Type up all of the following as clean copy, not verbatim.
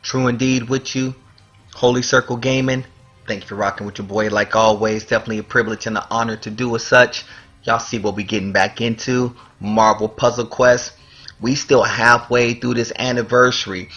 True indeed with you. Holy Circle Gaming. Thank you for rocking with your boy like always. Definitely a privilege and an honor to do as such. Y'all see what we getting back into. Marvel Puzzle Quest. We still halfway through this anniversary.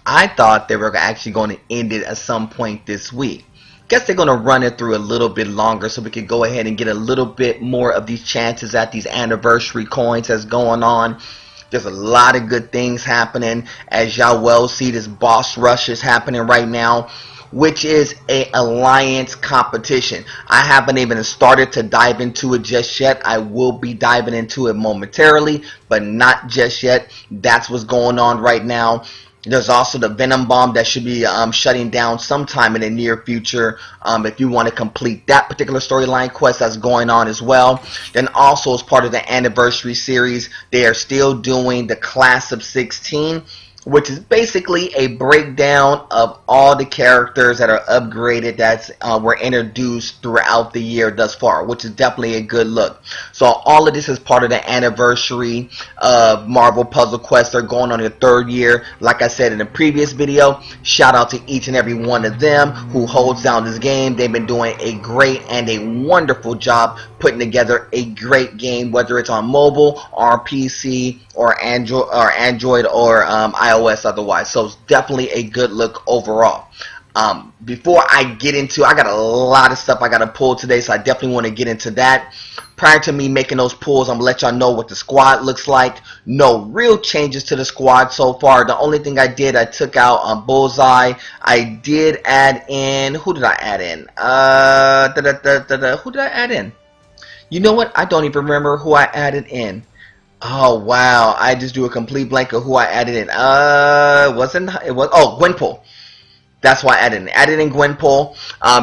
I thought they were actually going to end it at some point this week. Guess they're going to run it through a little bit longer so we can go ahead and get a little bit more of these chances at these anniversary coins that's going on. There's a lot of good things happening. As y'all well see, this boss rush is happening right now, which is a alliance competition. I haven't even started to dive into it just yet. I will be diving into it momentarily, but not just yet. That's what's going on right now. There's also the Venom Bomb that should be shutting down sometime in the near future if you want to complete that particular storyline quest that's going on as well. Then also as part of the anniversary series, they are still doing the Class of 16, which is basically a breakdown of all the characters that are upgraded that were introduced throughout the year thus far, which is definitely a good look. So all of this is part of the anniversary of Marvel Puzzle Quest. They're going on their third year. Like I said in the previous video, shout out to each and every one of them who holds down this game. They've been doing a great and a wonderful job putting together a great game, whether it's on mobile or PC or Android or iOS otherwise. So it's definitely a good look overall. Before I get into, I got a lot of stuff I got to pull today, so I definitely want to get into that. Prior to me making those pulls, I'm going to let y'all know what the squad looks like. No real changes to the squad so far. The only thing I did, I took out Bullseye. I did add in, who did I add in? Who did I add in? You know what? I don't even remember who I added in. Oh wow! I just do a complete blank of who I added in. Gwenpool. That's why I added in Gwenpool.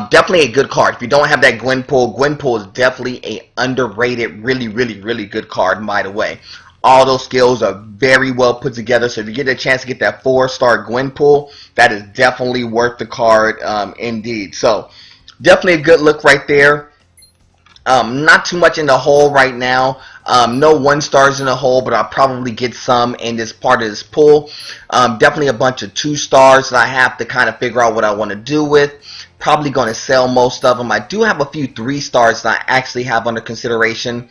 Definitely a good card. If you don't have that Gwenpool is definitely a underrated, really good card. By the way, all those skills are very well put together. So if you get a chance to get that 4-star Gwenpool, that is definitely worth the card, indeed. So definitely a good look right there. Not too much in the hole right now. No 1-stars in the hole, but I'll probably get some in this part of this pool. Definitely a bunch of 2-stars that I have to kind of figure out what I want to do with. Probably going to sell most of them. I do have a few 3-stars that I actually have under consideration.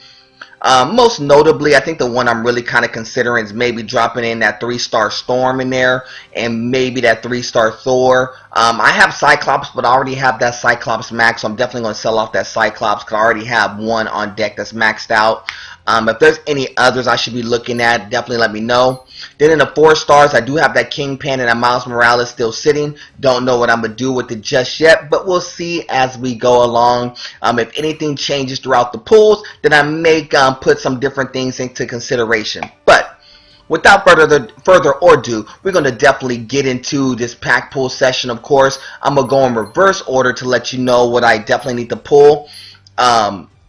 Most notably, I think the one I'm really kind of considering is maybe dropping in that 3-star Storm in there and maybe that 3-star Thor. I have Cyclops, but I already have that Cyclops max, so I'm definitely going to sell off that Cyclops because I already have one on deck that's maxed out. If there's any others I should be looking at, definitely let me know. Then in the 4-stars, I do have that Kingpin and that Miles Morales still sitting. Don't know what I'm going to do with it just yet, but we'll see as we go along. If anything changes throughout the pools, then I may put some different things into consideration. But without further ado, we're going to definitely get into this pack pull session, of course. I'm going to go in reverse order to let you know what I definitely need to pull.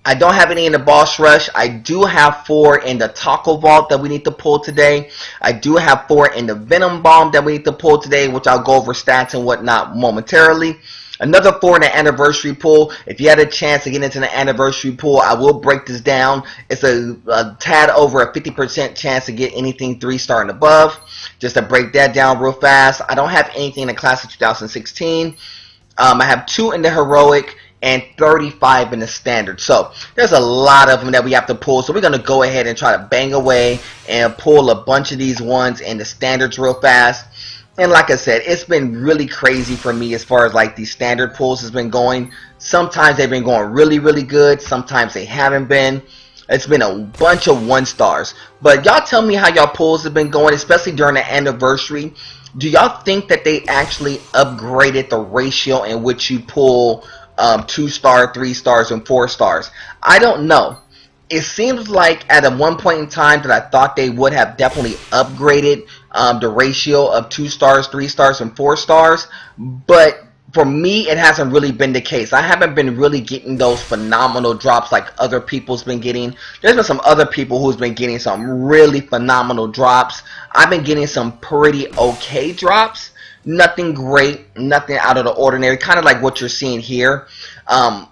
I don't have any in the boss rush. I do have 4 in the taco vault that we need to pull today. I do have 4 in the Venom Bomb that we need to pull today, which I'll go over stats and whatnot momentarily. Another 4 in the anniversary pool. If you had a chance to get into the anniversary pool, I will break this down. It's a tad over a 50% chance to get anything 3-star and above. Just to break that down real fast, I don't have anything in the class of 2016. I have 2 in the heroic and 35 in the standard. So there's a lot of them that we have to pull. So we're going to go ahead and try to bang away and pull a bunch of these ones in the standards real fast. And like I said, it's been really crazy for me as far as like these standard pulls has been going. Sometimes they've been going really good. Sometimes they haven't been. It's been a bunch of 1-stars. But y'all tell me how y'all pulls have been going, especially during the anniversary. Do y'all think that they actually upgraded the ratio in which you pull 2-star, 3-stars, and 4-stars? I don't know. It seems like at one point in time that I thought they would have definitely upgraded the ratio of 2-stars, 3-stars, and 4-stars, but for me it hasn't really been the case. I haven't been really getting those phenomenal drops like other people's been getting. There's been some other people who's been getting some really phenomenal drops. I've been getting some pretty okay drops. Nothing great, nothing out of the ordinary, kind of like what you're seeing here.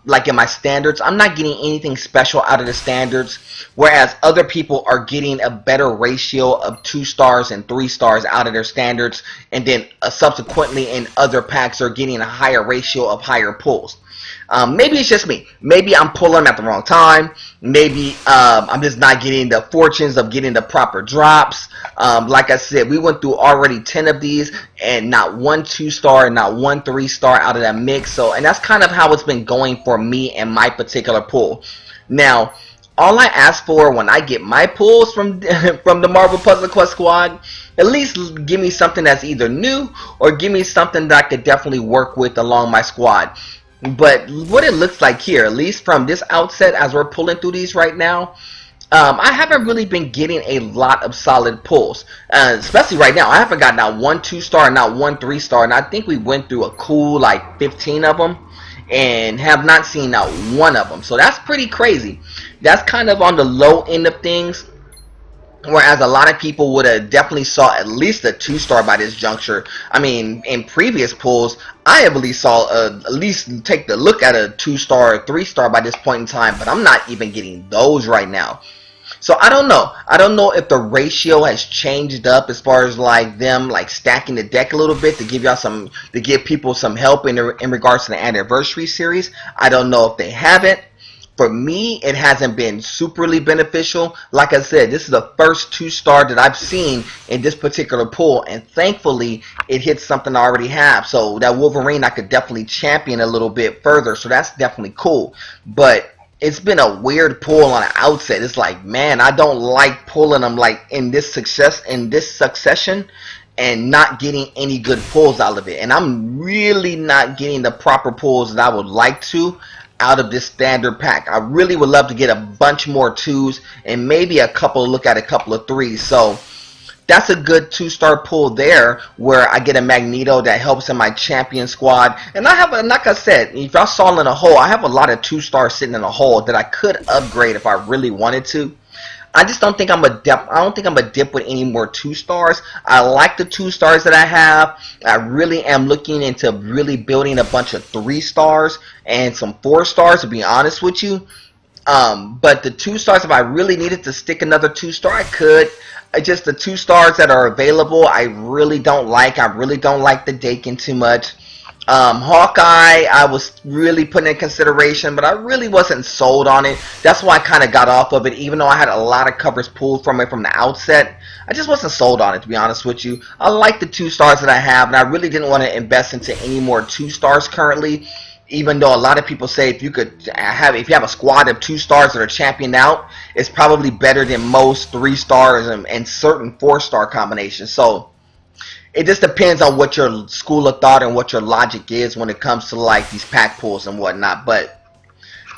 like in my standards, I'm not getting anything special out of the standards, whereas other people are getting a better ratio of 2 stars and 3 stars out of their standards, and then subsequently in other packs are getting a higher ratio of higher pulls. Maybe it's just me. Maybe I'm pulling at the wrong time. Maybe I'm just not getting the fortunes of getting the proper drops. Like I said, we went through already 10 of these, and not one 2-star, not one 3-star out of that mix. So, and that's kind of how it's been going for me and my particular pull. Now, all I ask for when I get my pulls from from the Marvel Puzzle Quest squad, at least give me something that's either new or give me something that I could definitely work with along my squad. But what it looks like here, at least from this outset as we're pulling through these right now, I haven't really been getting a lot of solid pulls. Especially right now, I haven't got not one 2-star, not one 3-star, and I think we went through a cool like 15 of them and have not seen not one of them. So that's pretty crazy. That's kind of on the low end of things. Whereas a lot of people would have definitely saw at least a 2-star by this juncture. I mean, in previous pulls, I have at least saw at least take the look at a 2-star or 3-star by this point in time, but I'm not even getting those right now. So I don't know. I don't know if the ratio has changed up as far as like them like stacking the deck a little bit to give y'all some, to give people some help in regards to the anniversary series. I don't know if they haven't. For me, it hasn't been superly beneficial. Like I said, this is the first 2-star that I've seen in this particular pull, and thankfully it hits something I already have. So that Wolverine I could definitely champion a little bit further, so that's definitely cool. But it's been a weird pull on the outset. It's like, man, I don't like pulling them like in this succession and not getting any good pulls out of it. And I'm really not getting the proper pulls that I would like to out of this standard pack. I really would love to get a bunch more 2s and maybe a couple, look at a couple of 3s. So that's a good 2-star pull there, where I get a Magneto that helps in my champion squad. And I have, like I said, if I saw in a hole, I have a lot of 2-stars sitting in a hole that I could upgrade if I really wanted to. I just don't think I'm a dip with any more 2-stars. I like the 2-stars that I have. I really am looking into really building a bunch of 3-stars and some 4-stars, to be honest with you. But the 2-stars, if I really needed to stick another 2-star, I could. Just the 2-stars that are available, I really don't like. I really don't like the Dakin too much. Hawkeye, I was really putting in consideration, but I really wasn't sold on it. That's why I kind of got off of it, even though I had a lot of covers pulled from it from the outset. I just wasn't sold on it, to be honest with you. I like the 2-stars that I have, and I really didn't want to invest into any more 2-stars currently. Even though a lot of people say if you have a squad of 2-stars that are championed out, it's probably better than most 3-stars and certain 4-star combinations. So it just depends on what your school of thought and what your logic is when it comes to like these pack pulls and whatnot. But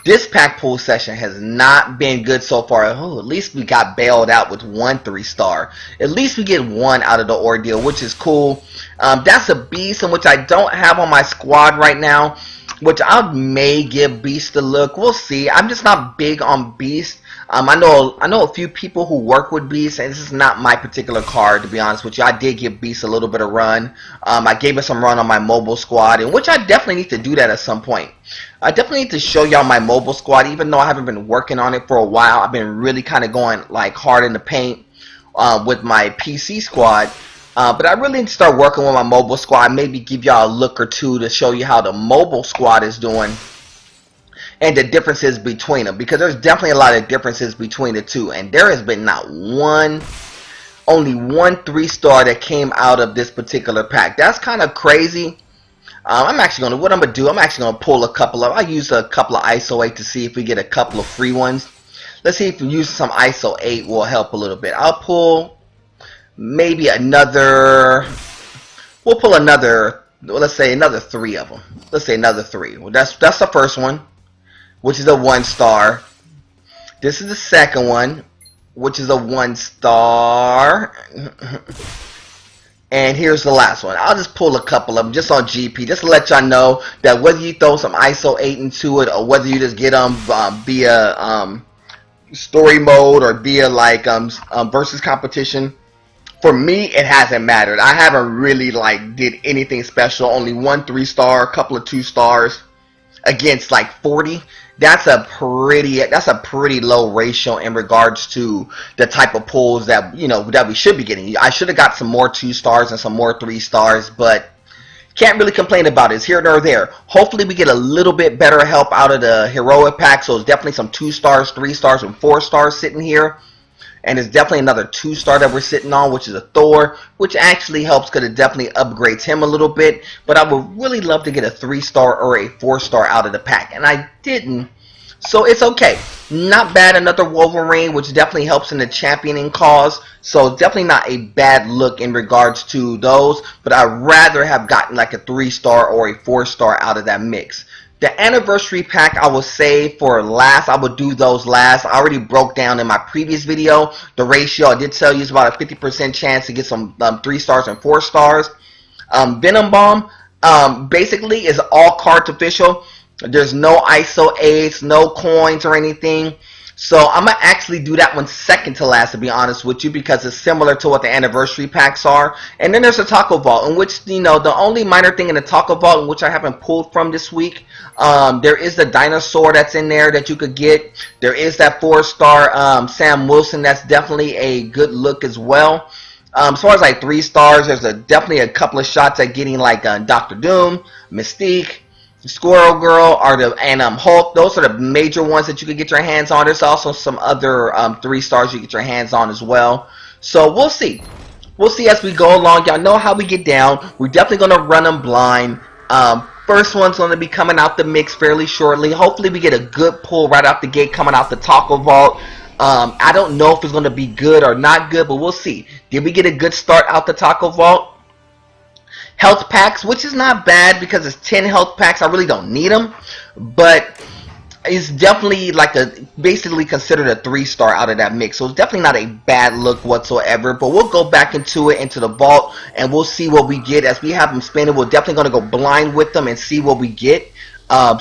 this pack pull session has not been good so far. Oh, at least we got bailed out with one 3-star. At least we get one out of the ordeal, which is cool. That's a Beast, in which I don't have on my squad right now, which I may give Beast a look. We'll see. I'm just not big on Beast. I know a few people who work with Beast, and this is not my particular card, to be honest with you. I did give Beast a little bit of run. I gave it some run on my mobile squad, and which I definitely need to do that at some point. I definitely need to show y'all my mobile squad, even though I haven't been working on it for a while. I've been really kind of going like hard in the paint with my PC squad. But I really need to start working with my mobile squad. Maybe give y'all a look or two to show you how the mobile squad is doing and the differences between them, because there's definitely a lot of differences between the two, and there has been only one 3-star that came out of this particular pack. That's kind of crazy. I'm actually gonna pull a couple of. I use a couple of ISO 8 to see if we get a couple of free ones. Let's see if using some ISO 8 will help a little bit. I'll pull maybe another. We'll pull another. Let's say another 3 of them. Let's say another 3. Well, that's the first one, which is a 1-star. This is the second one, which is a 1-star. And here's the last one. I'll just pull a couple of them just on GP, just to let y'all know that whether you throw some ISO 8 into it or whether you just get them via story mode or via like versus competition, for me it hasn't mattered. I haven't really like did anything special. Only one 3-star, a couple of 2-stars. against like 40. That's a pretty low ratio in regards to the type of pulls that that we should be getting. I should have got some more 2-stars and some more 3-stars, but can't really complain about it. It's here or there. Hopefully we get a little bit better help out of the heroic pack. So it's definitely some 2-stars, 3-stars, and 4-stars sitting here. And it's definitely another 2-star that we're sitting on, which is a Thor, which actually helps because it definitely upgrades him a little bit. But I would really love to get a 3-star or a 4-star out of the pack, and I didn't. So it's okay. Not bad. Another Wolverine, which definitely helps in the championing cause. So definitely not a bad look in regards to those. But I'd rather have gotten like a 3-star or a 4-star out of that mix. The anniversary pack I will save for last. I will do those last. I already broke down in my previous video the ratio. I did tell you it's about a 50% chance to get some 3-stars and 4-stars. Venom Bomb basically is all cards official. There's no ISO aids, no coins or anything. So I'm going to actually do that one second to last, to be honest with you, because it's similar to what the anniversary packs are. And then there's the Taco Vault, in which, the only minor thing in the Taco Vault, in which I haven't pulled from this week, there is the dinosaur that's in there that you could get. There is that 4-star Sam Wilson. That's definitely a good look as well. As far as like 3-stars, there's definitely a couple of shots at getting like Doctor Doom, Mystique, Squirrel Girl, and Hulk. Those are the major ones that you can get your hands on. There's also some other 3-stars you get your hands on as well. So we'll see. We'll see as we go along. Y'all know how we get down. We're definitely going to run them blind. First one's going to be coming out the mix fairly shortly. Hopefully we get a good pull right out the gate coming out the Taco Vault. I don't know if it's going to be good or not good, but we'll see. Did we get a good start out the Taco Vault? Health packs, which is not bad because it's 10 health packs. I really don't need them, but it's definitely like basically considered a 3-star out of that mix. So it's definitely not a bad look whatsoever. But we'll go back into the vault, and we'll see what we get as we have them spinning. We're definitely going to go blind with them and see what we get.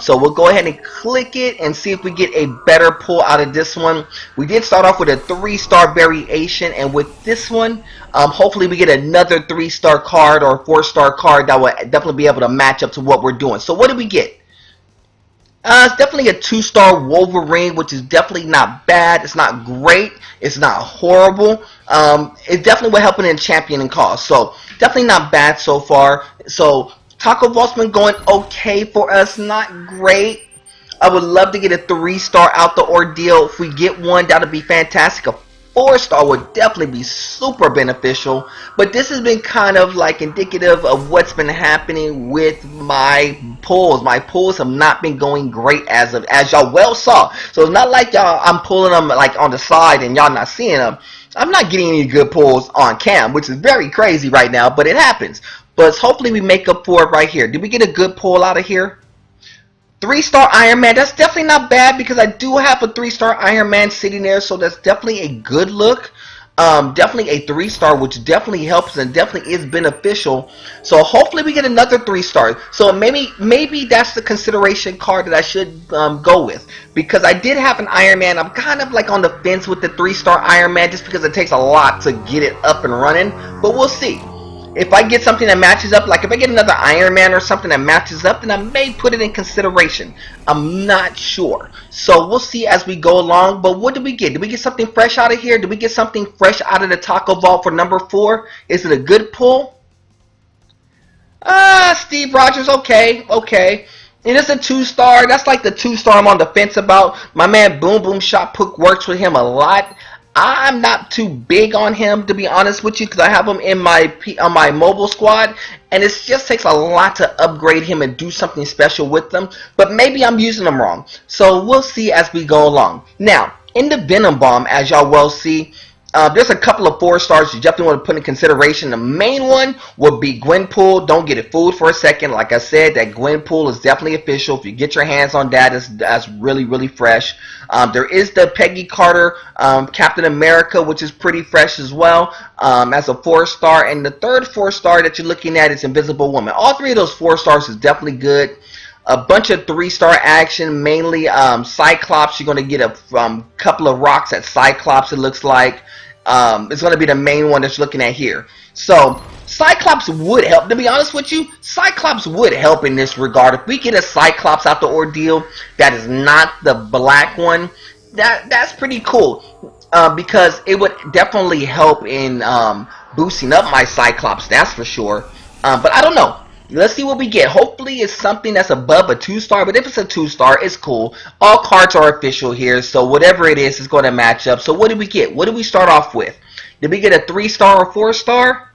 So we'll go ahead and click it and see if we get a better pull out of this one. We did start off with a 3-star variation, and with this one, hopefully we get another 3-star card or 4-star card that will definitely be able to match up to what we're doing. So what did we get? It's definitely a 2-star Wolverine, which is definitely not bad. It's not great. It's not horrible. It definitely will help in championing cause. So definitely not bad so far. So Taco Vault's been going okay for us, not great. I would love to get a 3-star out the ordeal. If we get one, that would be fantastic. A 4-star would definitely be super beneficial. But this has been kind of like indicative of what's been happening with my pulls. My pulls have not been going great as y'all well saw. So it's not like I'm pulling them like on the side and y'all not seeing them. I'm not getting any good pulls on cam, which is very crazy right now, but it happens. But hopefully we make up for it right here. Did we get a good pull out of here? 3-star Iron Man. That's definitely not bad because I do have a 3-star Iron Man sitting there. So that's definitely a good look. Definitely a 3-star, which definitely helps and definitely is beneficial. So hopefully we get another 3-star. So maybe that's the consideration card that I should go with. Because I did have an Iron Man. I'm kind of like on the fence with the 3-star Iron Man just because it takes a lot to get it up and running. But we'll see. If I get something that matches up, like if I get another Iron Man or something that matches up, then I may put it in consideration. I'm not sure. So we'll see as we go along. But what did we get? Did we get something fresh out of here? Did we get something fresh out of the Taco Vault for number 4? Is it a good pull? Steve Rogers, okay. And it's a 2-star. That's like the 2-star I'm on the fence about. My man Boom Boom Shot Puck works with him a lot. I'm not too big on him, to be honest with you, because I have him in on my mobile squad, and it just takes a lot to upgrade him and do something special with them. But maybe I'm using them wrong. So we'll see as we go along. Now, in the Venom Bomb, as y'all well see, there's a couple of 4-stars you definitely want to put in consideration. The main one would be Gwenpool. Don't get it fooled for a second. Like I said, that Gwenpool is definitely official. If you get your hands on that, that's really, really fresh. There is the Peggy Carter Captain America, which is pretty fresh as well, as a 4-star. And the third 4-star that you're looking at is Invisible Woman. All 3 of those 4-stars is definitely good. A bunch of 3-star action, mainly Cyclops. You're going to get a couple of rocks at Cyclops, it looks like. It's going to be the main one that's looking at here. So Cyclops would help. To be honest with you, Cyclops would help in this regard. If we get a Cyclops out the ordeal that is not the black one, that's pretty cool. Because it would definitely help in boosting up my Cyclops, that's for sure. But I don't know. Let's see what we get. Hopefully it's something that's above a 2-star, but if it's a 2-star, it's cool. All cards are official here, so whatever it is going to match up. So what did we get? What did we start off with? Did we get a 3-star or 4-star?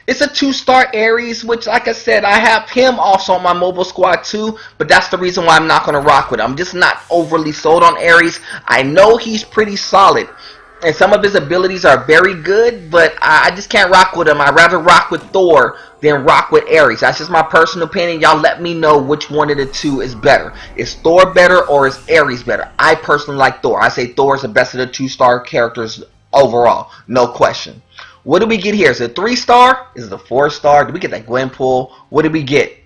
It's a 2-star Ares, which, like I said, I have him also on my mobile squad too, but that's the reason why I'm not going to rock with him. I'm just not overly sold on Ares. I know he's pretty solid, and some of his abilities are very good, but I just can't rock with him. I'd rather rock with Thor than rock with Ares. That's just my personal opinion. Y'all let me know which one of the two is better. Is Thor better or is Ares better? I personally like Thor. I say Thor is the best of the 2-star characters overall. No question. What do we get here? Is it a 3-star? Is it a 4-star? Did we get that Gwenpool? What did we get?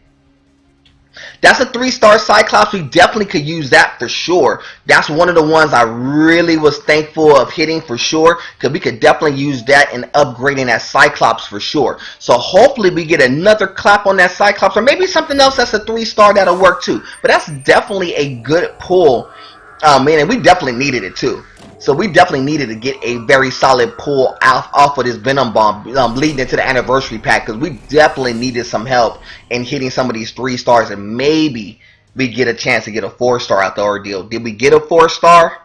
That's a 3-star Cyclops. We definitely could use that for sure. That's one of the ones I really was thankful of hitting for sure, because we could definitely use that in upgrading that Cyclops for sure. So hopefully we get another clap on that Cyclops, or maybe something else that's a 3-star that'll work too. But that's definitely a good pull. Man, and we definitely needed it too. So we definitely needed to get a very solid pull off of this Venom Bomb leading into the anniversary pack, because we definitely needed some help in hitting some of these 3-stars, and maybe we get a chance to get a 4-star out the ordeal. Did we get a 4-star?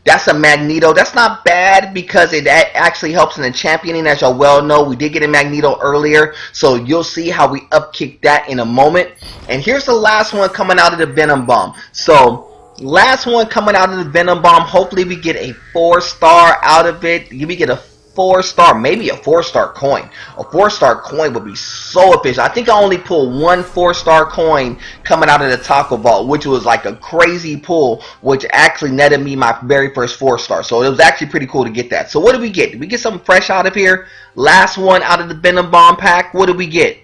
That's a Magneto. That's not bad because it actually helps in the championing. As y'all well know, we did get a Magneto earlier, so you'll see how we upkick that in a moment. And here's the last one coming out of the Venom Bomb. So last one coming out of the Venom Bomb. Hopefully we get a 4-star out of it. We get a 4-star, maybe a 4-star coin. A 4-star coin would be so efficient. I think I only pulled one 4-star coin coming out of the Taco Vault, which was like a crazy pull, which actually netted me my very first 4-star. So it was actually pretty cool to get that. So what did we get? Did we get something fresh out of here? Last one out of the Venom Bomb pack. What did we get?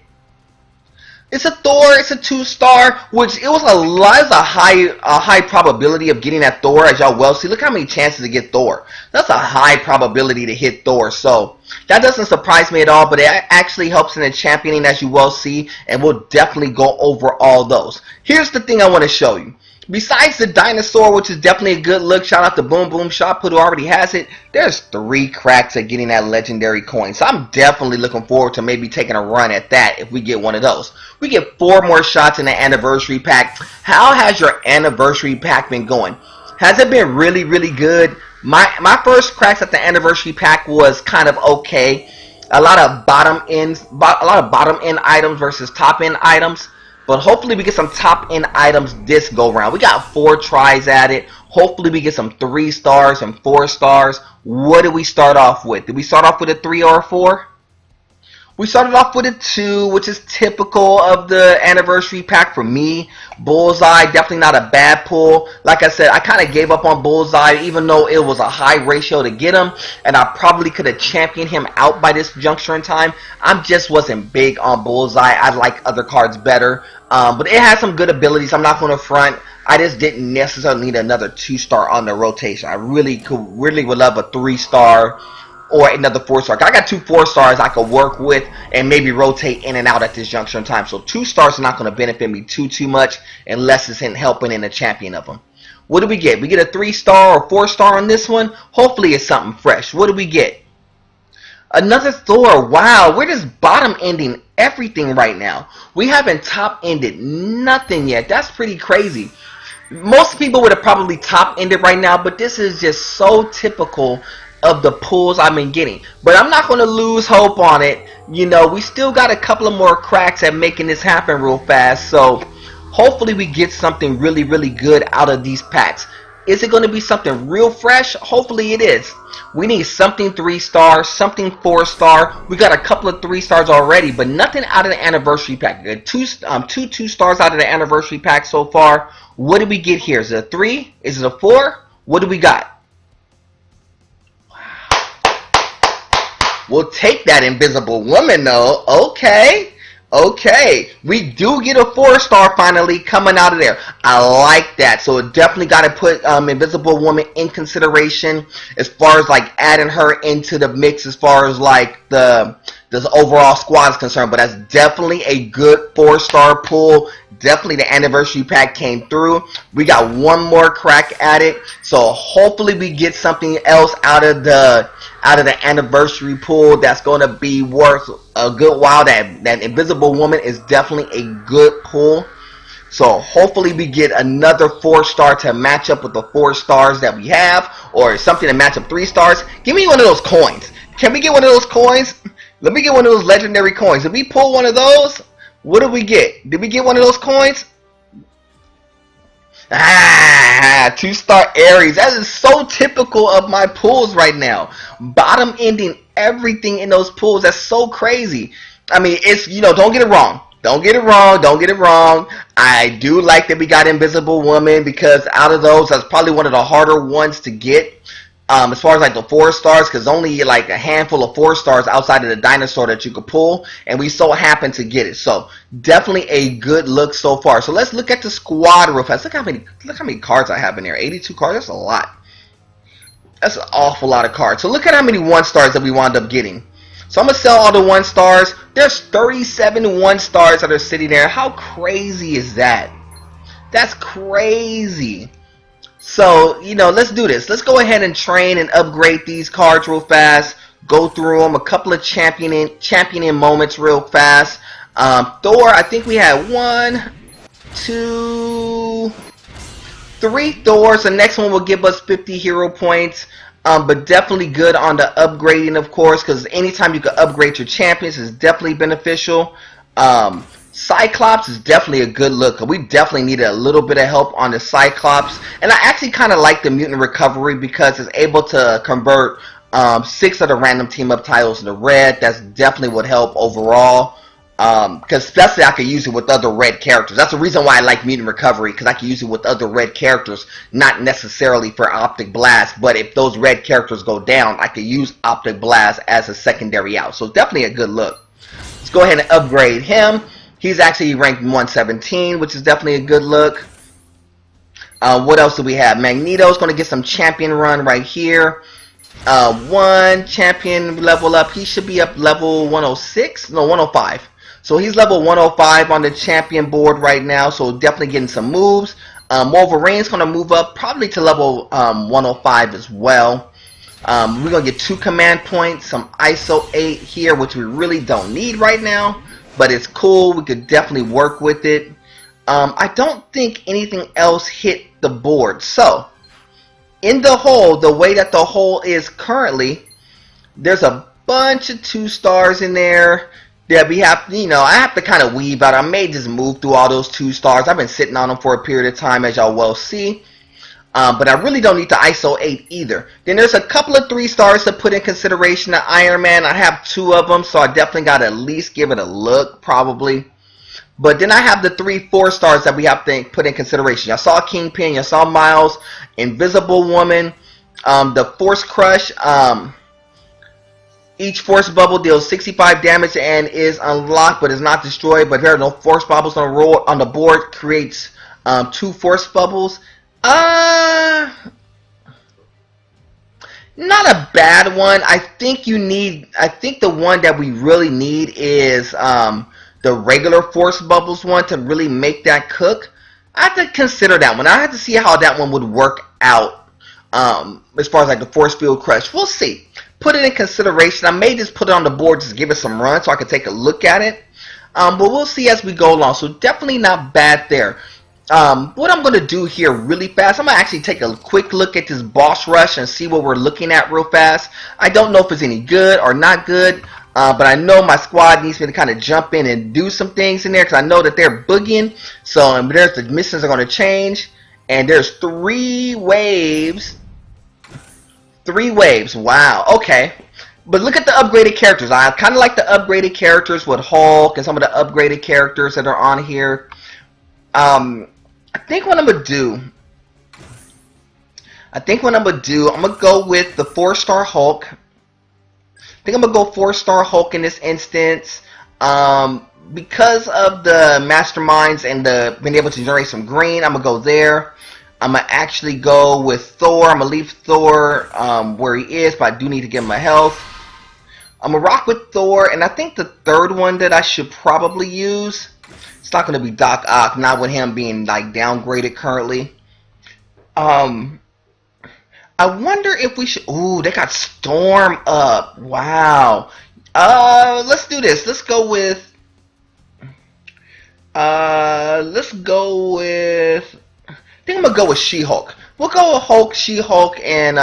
It's a Thor. It's a 2-star, which it was a high probability of getting that Thor, as y'all well see. Look how many chances to get Thor. That's a high probability to hit Thor. So that doesn't surprise me at all, but it actually helps in the championing, as you well see, and we'll definitely go over all those. Here's the thing I want to show you. Besides the dinosaur, which is definitely a good look, shout out to Boom Boom Shot Put who already has it, there's 3 cracks at getting that legendary coin. So I'm definitely looking forward to maybe taking a run at that if we get one of those. We get 4 more shots in the anniversary pack. How has your anniversary pack been going? Has it been really, really good? My first cracks at the anniversary pack was kind of okay. A lot of bottom end items versus top end items. But hopefully we get some top end items this go round. We got 4 tries at it. Hopefully we get some 3-stars and 4-stars. What did we start off with? Did we start off with a 3 or a 4? We started off with a 2, which is typical of the anniversary pack for me. Bullseye, definitely not a bad pull. Like I said, I kind of gave up on Bullseye, even though it was a high ratio to get him, and I probably could have championed him out by this juncture in time. I just wasn't big on Bullseye. I like other cards better, but it has some good abilities. I'm not going to front. I just didn't necessarily need another 2-star on the rotation. I really would love a 3-star or another 4-star. I got 2 4-stars I could work with and maybe rotate in and out at this juncture in time. So 2 stars are not going to benefit me too much unless it's in helping in the champion of them. What do we get? We get a 3-star or 4-star on this one. Hopefully it's something fresh. What do we get? Another Thor. Wow, we're just bottom ending everything right now. We haven't top ended nothing yet. That's pretty crazy. Most people would have probably top ended right now, but this is just so typical of the pulls I've been getting. But I'm not going to lose hope on it. You know, we still got a couple of more cracks at making this happen real fast. So hopefully we get something really, really good out of these packs. Is it going to be something real fresh? Hopefully it is. We need something 3-star, something 4-star. We got a couple of 3-stars already, but nothing out of the anniversary pack. We got two 2-stars out of the anniversary pack so far. What did we get here? Is it a 3? Is it a 4? What do we got? We'll take that Invisible Woman though. Okay. Okay, we do get a 4-star finally coming out of there. I like that. So it definitely got to put Invisible Woman in consideration as far as like adding her into the mix as far as like the overall squad is concerned. But that's definitely a good 4-star pull. Definitely the anniversary pack came through. We got one more crack at it. So hopefully we get something else out of the anniversary pull that's going to be worth a good while. That Invisible Woman is definitely a good pull. So hopefully we get another 4-star to match up with the 4 stars that we have, or something to match up 3 stars. Give me one of those coins. Can we get one of those coins? Let me get one of those legendary coins. Did we pull one of those? What did we get? Did we get one of those coins? 2-star Aries. That is so typical of my pulls right now. Bottom ending everything in those pulls. That's so crazy. I mean, it's, you know, don't get it wrong. Don't get it wrong. Don't get it wrong. I do like that we got Invisible Woman, because out of those, that's probably one of the harder ones to get. As far as like the 4 stars, because only like a handful of 4 stars outside of the dinosaur that you could pull, and we so happen to get it. So definitely a good look so far. So let's look at the squad real fast. Look how many cards I have in there. 82 cards. That's a lot. That's an awful lot of cards. So look at how many 1 stars that we wound up getting. So I'm gonna sell all the 1 stars. There's 37 1 stars that are sitting there. How crazy is that? That's crazy. So, you know, let's do this. Let's go ahead and train and upgrade these cards real fast. Go through them. A couple of championing moments real fast. Thor, I think we had 1, 2, 3 Thors. The next one will give us 50 hero points. But definitely good on the upgrading, of course, because anytime you can upgrade your champions is definitely beneficial. Cyclops is definitely a good look. We definitely needed a little bit of help on the Cyclops, and I actually kind of like the Mutant Recovery because it's able to convert 6 of the random team up titles into red. That's definitely would help overall, because especially I could use it with other red characters. That's the reason why I like Mutant Recovery, because I can use it with other red characters, not necessarily for Optic Blast, but if those red characters go down, I could use Optic Blast as a secondary out. So definitely a good look. Let's go ahead and upgrade him. He's actually ranked 117, which is definitely a good look. What else do we have? Magneto's going to get some champion run right here. 1 champion level up. He should be up level 106. No, 105. So he's level 105 on the champion board right now. So definitely getting some moves. Wolverine's going to move up probably to level 105 as well. We're going to get 2 command points. Some ISO 8 here, which we really don't need right now. But it's cool. We could definitely work with it. I don't think anything else hit the board. So, in the hole, the way that the hole is currently, there's a bunch of 2 stars in there that we have, you know, I have to kind of weave out. I may just move through all those 2 stars. I've been sitting on them for a period of time, as y'all well see. But I really don't need the ISO 8 either. Then there's a couple of 3 stars to put in consideration. The Iron Man, I have 2 of them, so I definitely got to at least give it a look, probably. But then I have the 3 4 stars that we have to put in consideration. Y'all saw Kingpin, y'all saw Miles, Invisible Woman, the Force Crush. Each Force Bubble deals 65 damage and is unlocked, but is not destroyed. But there are no Force Bubbles on the board. Creates 2 Force Bubbles. Not a bad one. I think the one that we really need is the regular Force Bubbles one to really make that cook. I have to consider that one. I have to see how that one would work out as far as like the Force Field Crush. We'll see. Put it in consideration. I may just put it on the board, just give it some run so I can take a look at it. But we'll see as we go along. So definitely not bad there. What I'm going to do here really fast, I'm going to actually take a quick look at this boss rush and see what we're looking at real fast. I don't know if it's any good or not good, but I know my squad needs me to kind of jump in and do some things in there because I know that they're boogieing. So there's the missions are going to change, and there's 3 waves. 3 waves. Wow. Okay. But look at the upgraded characters. I kind of like the upgraded characters with Hulk and some of the upgraded characters that are on here. I think what I'm going to do, I'm going to go with the 4-star Hulk. I think I'm going to go 4-star Hulk in this instance. because of the masterminds and the being able to generate some green, I'm gonna go there. I'm gonna actually go with Thor. I'm gonna leave Thor where he is, but I do need to give him a health. I'm gonna rock with Thor, and I think the third one that I should probably use, it's not gonna be Doc Ock, not with him being like downgraded currently. I wonder if we should. Ooh, they got Storm up. Wow. Let's do this. Let's go with. Let's go with. I think I'm gonna go with She-Hulk. We'll go with Hulk, She-Hulk, and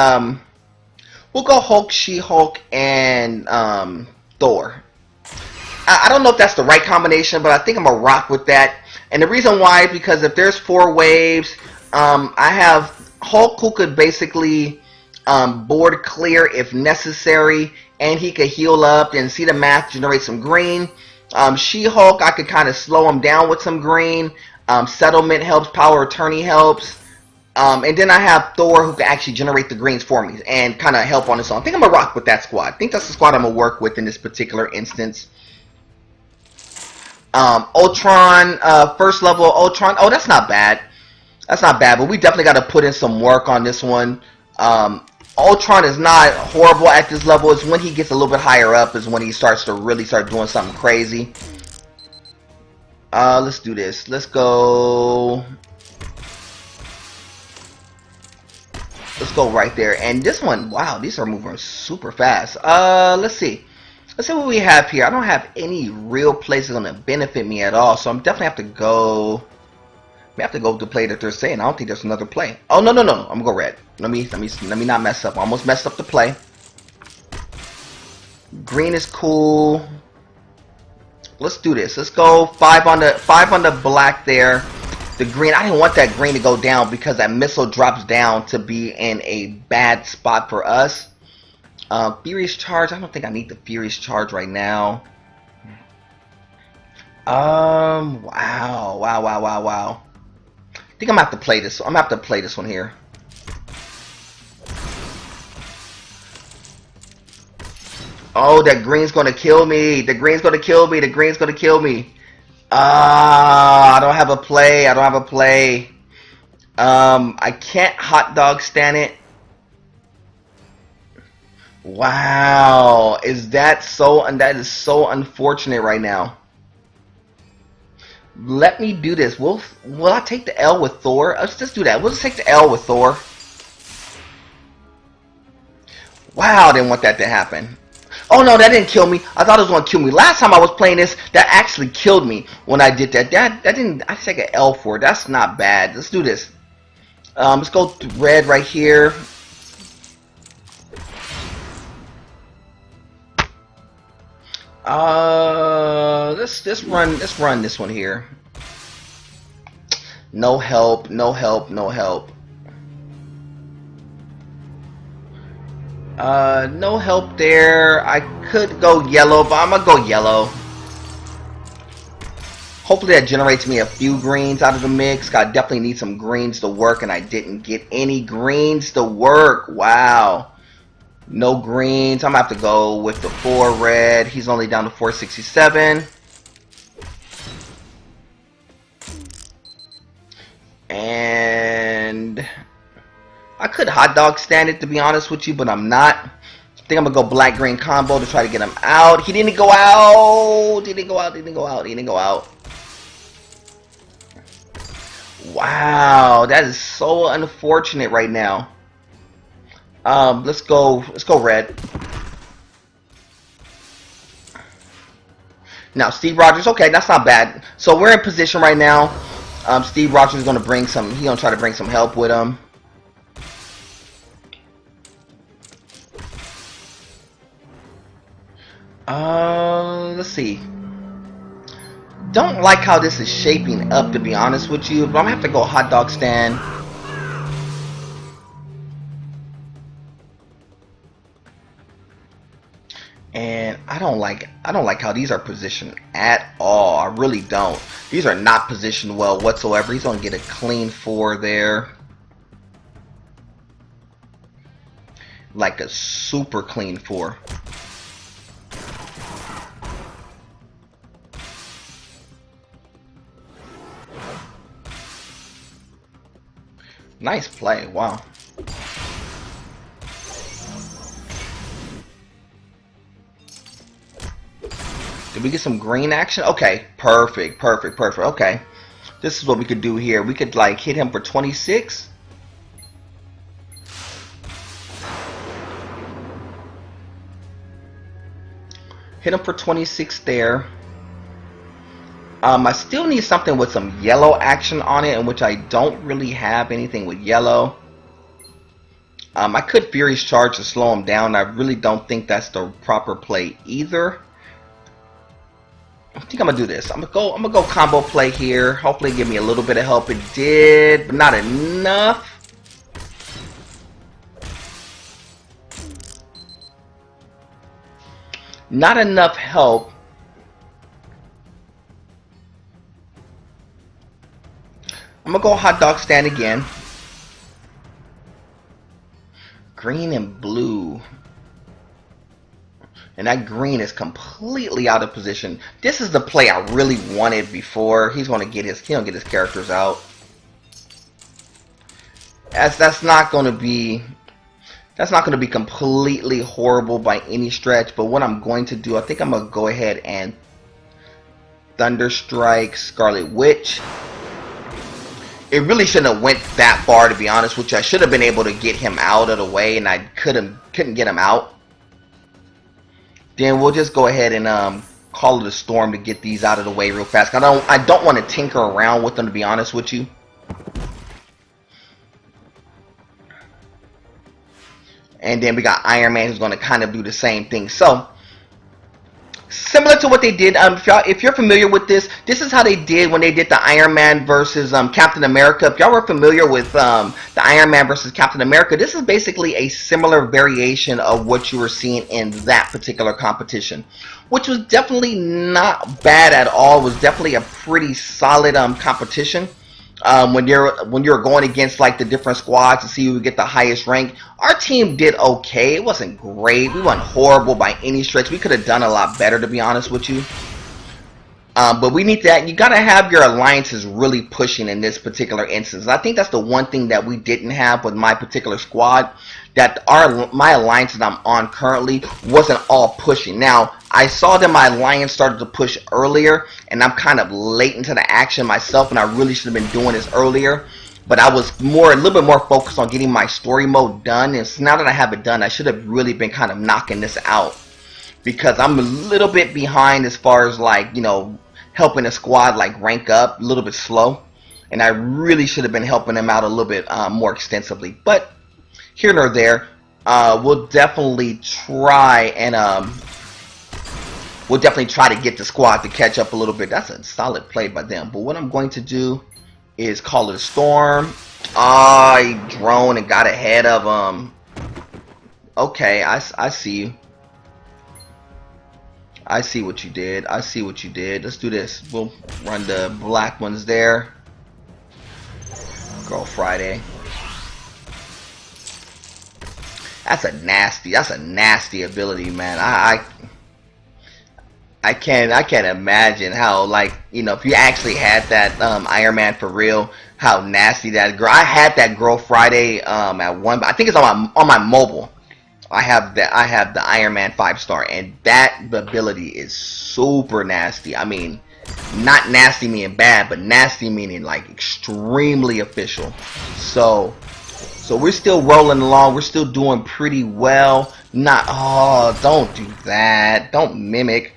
we'll go Hulk, She-Hulk, and Thor. I don't know if that's the right combination, but I think I'm gonna rock with that. And the reason why is because if there's 4 waves, I have Hulk who could basically board clear if necessary, and he could heal up and see the math generate some green. She-Hulk, I could kind of slow him down with some green. Settlement helps, Power Attorney helps. And then I have Thor who can actually generate the greens for me and kind of help on his own. I think I'm going to rock with that squad. I think that's the squad I'm going to work with in this particular instance. Ultron, first level Ultron. Oh, that's not bad. That's not bad, but we definitely got to put in some work on this one. Ultron is not horrible at this level. It's when he gets a little bit higher up is when he starts to really start doing something crazy. Let's do this. Let's go. Let's go right there. And this one, wow, these are moving super fast. Let's see. Let's see what we have here. I don't have any real places going to benefit me at all, so I'm definitely have to go. We have to go with the play that they're saying. I don't think there's another play. Oh no. I'm gonna go red. Let me not mess up. I almost messed up the play. Green is cool. Let's do this. Let's go 5 on the black there. The green, I didn't want that green to go down because that missile drops down to be in a bad spot for us. Furious Charge, I don't think I need the Furious Charge right now. Wow. I think I'm gonna have to play this. I'm gonna have to play this one here. Oh, that green's gonna kill me. The green's gonna kill me. The green's gonna kill me. I don't have a play. I don't have a play. I can't hot dog stand it. Wow, is that so? And that is so unfortunate right now. Let me do this. Will I take the L with Thor? Let's just do that. We'll just take the L with Thor. Wow, I didn't want that to happen. Oh no, that didn't kill me. I thought it was going to kill me. Last time I was playing this, that actually killed me when I did that. That didn't. I take an L for it. That's not bad. Let's do this. Let's go red right here. Let's run this one here. No help. No help. No help. No help there. I could go yellow, but I'm gonna go yellow. Hopefully that generates me a few greens out of the mix. I definitely need some greens to work, and I didn't get any greens to work. Wow. No greens. I'm gonna have to go with the 4 red. He's only down to 467. And I could hot dog stand it, to be honest with you, but I'm not. I think I'm gonna go black green combo to try to get him out. He didn't go out. He didn't go out. He didn't go out. He didn't go out. Wow, that is so unfortunate right now. Let's go red. Now Steve Rogers, okay, that's not bad. So we're in position right now. Steve Rogers is gonna bring some. He's gonna try to bring some help with him. Let's see. Don't like how this is shaping up, to be honest with you, but I'm gonna have to go hot dog stand. And I don't like how these are positioned at all. I really don't. These are not positioned well whatsoever. He's gonna get a clean 4 there. Like a super clean 4. Nice play. Wow. Did we get some green action? Okay. Perfect. Perfect. Perfect. Okay. This is what we could do here. We could like hit him for 26. Hit him for 26 there. I still need something with some yellow action on it, in which I don't really have anything with yellow. I could Fury's Charge to slow him down. I really don't think that's the proper play either. I think I'm gonna do this. I'm gonna go combo play here. Hopefully give me a little bit of help. It did, but not enough. Not enough help. I'm gonna go hot dog stand again. Green and blue. And that green is completely out of position. This is the play I really wanted before. He's gonna get his characters out. That's not gonna be completely horrible by any stretch, but what I'm going to do, I think I'm gonna go ahead and Thunder Strike Scarlet Witch. It really shouldn't have went that far, to be honest with you. I should have been able to get him out of the way, and I couldn't get him out. Then we'll just go ahead and call it a storm to get these out of the way real fast. I don't want to tinker around with them, to be honest with you. And then we got Iron Man, who's going to kind of do the same thing. So, similar to what they did, if you're familiar with this, this is how they did when they did the Iron Man versus Captain America. If y'all were familiar with the Iron Man versus Captain America, this is basically a similar variation of what you were seeing in that particular competition, which was definitely not bad at all. It was definitely a pretty solid competition. When you're going against like the different squads to see who would get the highest rank, our team did okay. It wasn't great. We weren't horrible by any stretch. We could have done a lot better, to be honest with you. But we need that. You gotta have your alliances really pushing in this particular instance. I think that's the one thing that we didn't have with my particular squad. That my alliance that I'm on currently wasn't all pushing. Now, I saw that my alliance started to push earlier, and I'm kind of late into the action myself, and I really should have been doing this earlier. But I was a little bit more focused on getting my story mode done, and so now that I have it done, I should have really been kind of knocking this out. Because I'm a little bit behind as far as like, you know, helping a squad like rank up, a little bit slow. And I really should have been helping them out a little bit more extensively. But here nor there, we'll definitely try and to get the squad to catch up a little bit. That's a solid play by them. But what I'm going to do is call it a storm. He droned and got ahead of them. Okay, I see you. I see what you did. I see what you did. Let's do this. We'll run the black ones there. Girl Friday. That's a nasty ability, man. I can't imagine how, like, you know, if you actually had that Iron Man for real, how nasty that girl. I had that Girl Friday at one. I think it's on my mobile. I have the Iron Man 5-star, and that ability is super nasty. I mean, not nasty meaning bad, but nasty meaning like extremely official. So we're still rolling along. We're still doing pretty well. Don't do that. Don't mimic.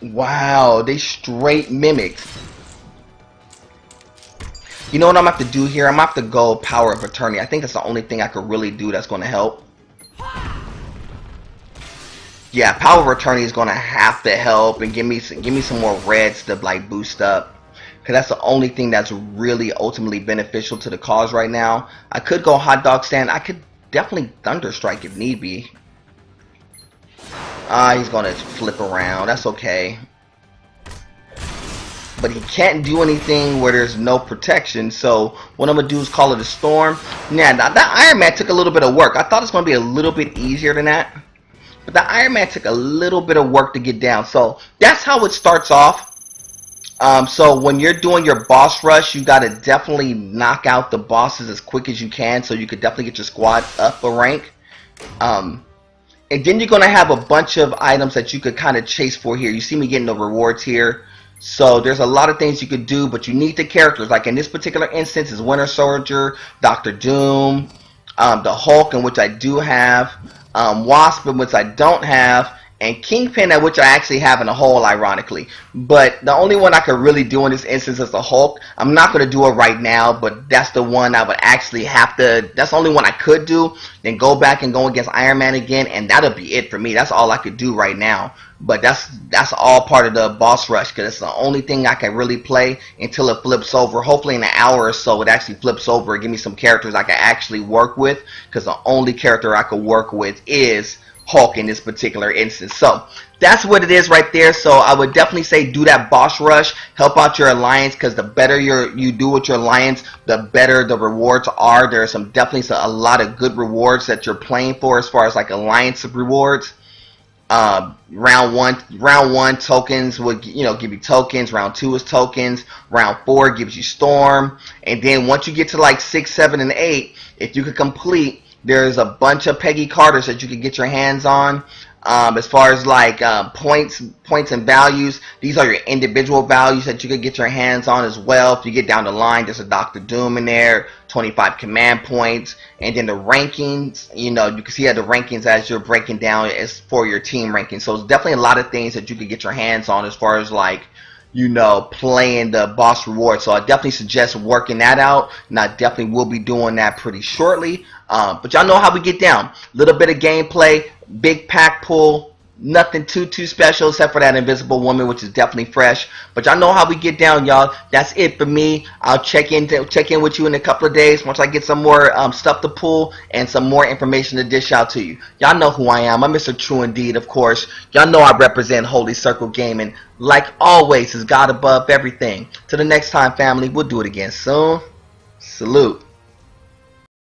Wow, they straight mimicked. You know what I'm gonna have to do here? I'm gonna have to go Power of Attorney. I think that's the only thing I could really do that's gonna help. Yeah, Power of Attorney is gonna have to help and give me some more reds to like boost up, because that's the only thing that's really ultimately beneficial to the cause right now. I could go Hot Dog Stand. I could definitely Thunder Strike if need be. He's gonna flip around. That's okay. But he can't do anything where there's no protection. So what I'm gonna do is call it a storm. Now that Iron Man took a little bit of work. I thought it's gonna be a little bit easier than that, but the Iron Man took a little bit of work to get down. So that's how it starts off. So when you're doing your boss rush, you gotta definitely knock out the bosses as quick as you can, so you could definitely get your squad up a rank. Um, and then you're gonna have a bunch of items that you could kind of chase for here. You see me getting the rewards here. So there's a lot of things you could do, but you need the characters. Like in this particular instance, is Winter Soldier, Doctor Doom, the Hulk, in which I do have, Wasp, in which I don't have, and Kingpin, at which I actually have in a hole, ironically. But the only one I could really do in this instance is the Hulk. I'm not going to do it right now, but that's the one I would actually have to, that's the only one I could do. Then go back and go against Iron Man again, and that'll be it for me. That's all I could do right now. But that's all part of the boss rush, because it's the only thing I can really play until it flips over. Hopefully in an hour or so it actually flips over and give me some characters I can actually work with, because the only character I could work with is Hulk in this particular instance. So that's what it is right there. So I would definitely say do that boss rush, help out your alliance, because the better you do with your alliance, the better the rewards are. There are definitely a lot of good rewards that you're playing for as far as like alliance rewards. Round one tokens would give you tokens. Round 2 is tokens. Round 4 gives you Storm, and then once you get to like 6, 7, and 8, if you could complete, there's a bunch of Peggy Carters that you can get your hands on. As far as like points and values, these are your individual values that you could get your hands on as well. If you get down the line, there's a Doctor Doom in there, 25 command points, and then the rankings. You can see the rankings as you're breaking down as for your team ranking. So it's definitely a lot of things that you could get your hands on as far as like playing the boss reward. So I definitely suggest working that out, and I definitely will be doing that pretty shortly. But y'all know how we get down. Little bit of gameplay, big pack pull, nothing too special except for that invisible woman, which is definitely fresh. But y'all know how we get down, y'all. That's it for me. I'll check in with you in a couple of days once I get some more stuff to pull and some more information to dish out to you. Y'all know who I am. I'm Mr. True Indeed, of course. Y'all know I represent Holy Circle Gaming. Like always, is God above everything. Till the next time, family. We'll do it again soon. Salute.